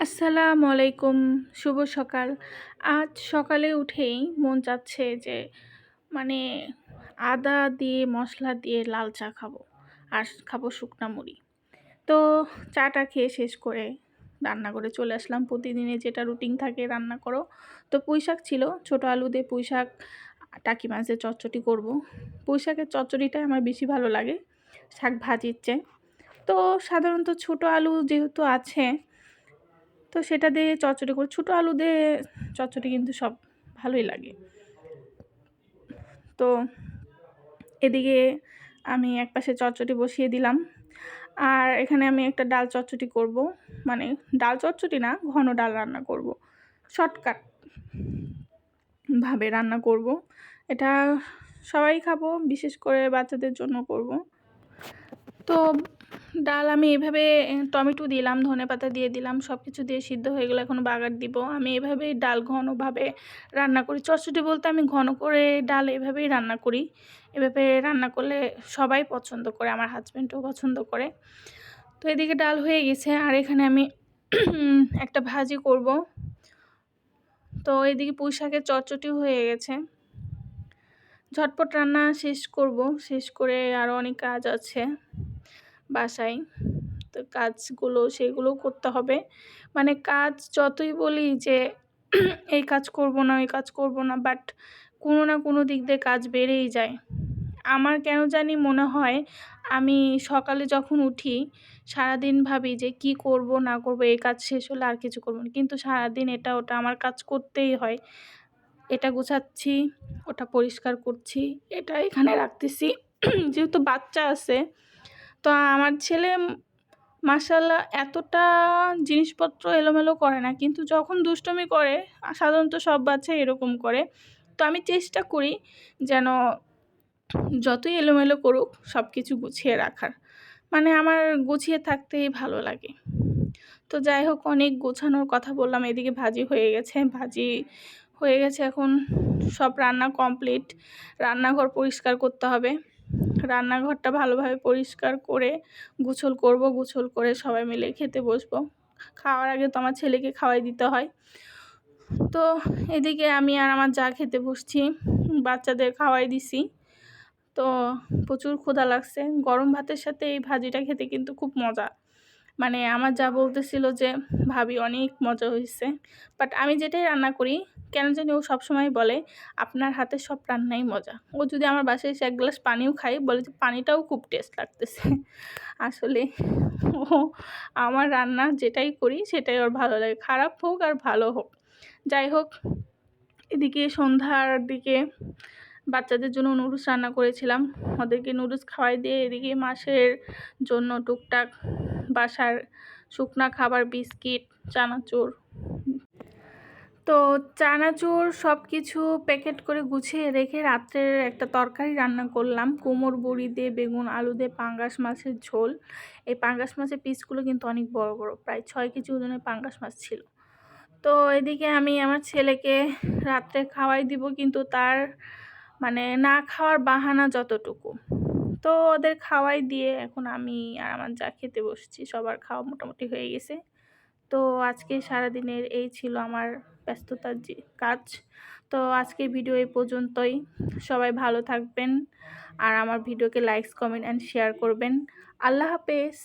আসসালামু আলাইকুম, শুভ সকাল। আজ সকালে উঠেই মন চাচ্ছে যে মানে আদা দিয়ে মশলা দিয়ে লাল চা খাবো। আর খাবো শুকনা মুড়ি। তো চাটা খেয়ে শেষ করে রান্নাঘরে চলে আসলাম। প্রতিদিনের যেটা রুটিন থাকে রান্না করো। তো পুঁইশাক ছিল, ছোট আলু দিয়ে পুঁইশাক, টাকি মাছ দিয়ে চচ্চড়ি করব। পুঁইশাকের চচ্চড়িটাই আমার বেশি ভালো লাগে শাক ভাজির চেয়ে। তো সাধারণত ছোট আলু যেহেতু আছে, তো সেটা দিয়ে চচ্চড়ি করি। ছোটো আলু দিয়ে চচ্চড়ি কিন্তু সব ভালোই লাগে। তো এদিকে আমি একপাশে চচ্চড়ি বসিয়ে দিলাম। আর এখানে আমি একটা ডাল চচ্চড়ি করব। মানে ডাল চচ্চড়ি না, ঘন ডাল রান্না করব। শর্টকাট ভাবে রান্না করব। এটা সবাই খাবো, বিশেষ করে বাচ্চাদের জন্য করব। তো ডাল আমি এভাবে টমেটো দিলাম, ধনেপাতা দিয়ে দিলাম, সব কিছু দিয়ে সিদ্ধ হয়ে গেলে এখন বাগার দিব। আমি এভাবেই ডাল ঘনভাবে রান্না করি। চচ্চড়ি বলতে আমি ঘন করে ডাল এভাবেই রান্না করি। এভাবে রান্না করলে সবাই পছন্দ করে, আমার হাজব্যান্ডও পছন্দ করে। তো এদিকে ডাল হয়ে গেছে আর এখানে আমি একটা ভাজি করব। তো এদিকে পুঁই শাকের চচ্চড়িও হয়ে গেছে। ঝটপট রান্না শেষ করব, শেষ করে আরও অনেক কাজ আছে বাসায়। তো কাজগুলো সেগুলো করতে হবে। মানে কাজ যতই বলি যে এই কাজ করব না, ওই কাজ করব না, বাট কোনো না কোনো দিক দিয়ে কাজ বেড়েই যায়। আমার কেন জানি মনে হয় আমি সকালে যখন উঠি সারাদিন ভাবি যে কি করব না করব, এই কাজ শেষ হলে আর কিছু করব না, কিন্তু সারাদিন এটা ওটা আমার কাজ করতেই হয়। এটা গুছাচ্ছি, ওটা পরিষ্কার করছি, এটা এখানে রাখতেছি। যেহেতু বাচ্চা আছে, তো আমার ছেলে মাশাআল্লাহ এতটা জিনিসপত্র এলোমেলো করে না, কিন্তু যখন দুষ্টুমি করে, সাধারণত সব বাচ্চা এরকম করে। তো আমি চেষ্টা করি যেন যতই এলোমেলো করুক সব কিছু গুছিয়ে রাখার। মানে আমার গুছিয়ে থাকতেই ভালো লাগে। তো যাই হোক, অনেক গোছানোর কথা বললাম। এদিকে ভাজি হয়ে গেছে, এখন সব রান্না কমপ্লিট। রান্নাঘর পরিষ্কার করতে হবে। রান্নাঘরটা ভালোভাবে পরিষ্কার করে গোছল করব, গোছল করে সবাই মিলে খেতে বসবো। খাওয়ার আগে তো আমার ছেলেকে খাওয়াই দিতে হয়। তো এদিকে আমি আর আমার যা খেতে বসছি, বাচ্চাদের খাওয়াই দিছি। তো প্রচুর ক্ষুধা লাগছে। গরম ভাতের সাথে এই ভাজিটা খেতে কিন্তু খুব মজা। মানে আমার যা বলতেছিল যে ভাবি অনেক মজা হয়েছে, বাট আমি যেটাই রান্না করি কেন জানি ও সবসময় বলে আপনার হাতের সব রান্নাই মজা। ও যদি আমার বাসায় এসে এক গ্লাস পানিও খাই, বলে যে পানিটাও খুব টেস্ট লাগতেছে। আসলে ও আমার রান্না যেটাই করি সেটাই ওর ভালো লাগে, খারাপ হোক আর ভালো হোক। যাই হোক, এদিকে সন্ধ্যার দিকে বাচ্চাদের জন্য নুডলস রান্না করেছিলাম। ওদেরকে নুডলস খাওয়াই দিয়ে এদিকে মাসের জন্য টুকটাক বাসার শুকনা খাবার, বিস্কিট, চানাচুর, তো চানাচুর সব কিছু প্যাকেট করে গুছিয়ে রেখে রাত্রের একটা তরকারি রান্না করলাম। কুমড়ো বড়ি দিয়ে, বেগুন আলু দিয়ে পাঙ্গাস মাছের ঝোল। এই পাঙ্গাস মাছের পিসগুলো কিন্তু অনেক বড় বড়, প্রায় 6 কেজি ওজনের পাঙ্গাস মাছ ছিল। তো এদিকে আমি আমার ছেলেকে রাত্রে খাওয়াই দিব, কিন্তু তার মানে না খাওয়ার বাহানা যতটুকু। তো ওদের খাওয়াই দিয়ে এখন আমি আর আমার যা খেতে বসছি। সবার খাওয়া মোটামুটি হয়ে গেছে। তো আজকে সারাদিনের এই ছিল আমার ব্যস্ততার যে কাজ। তো আজকের ভিডিও এই পর্যন্তই। সবাই ভালো থাকবেন আর আমার ভিডিওকে লাইক, কমেন্ট অ্যান্ড শেয়ার করবেন। আল্লাহ হাফেজ।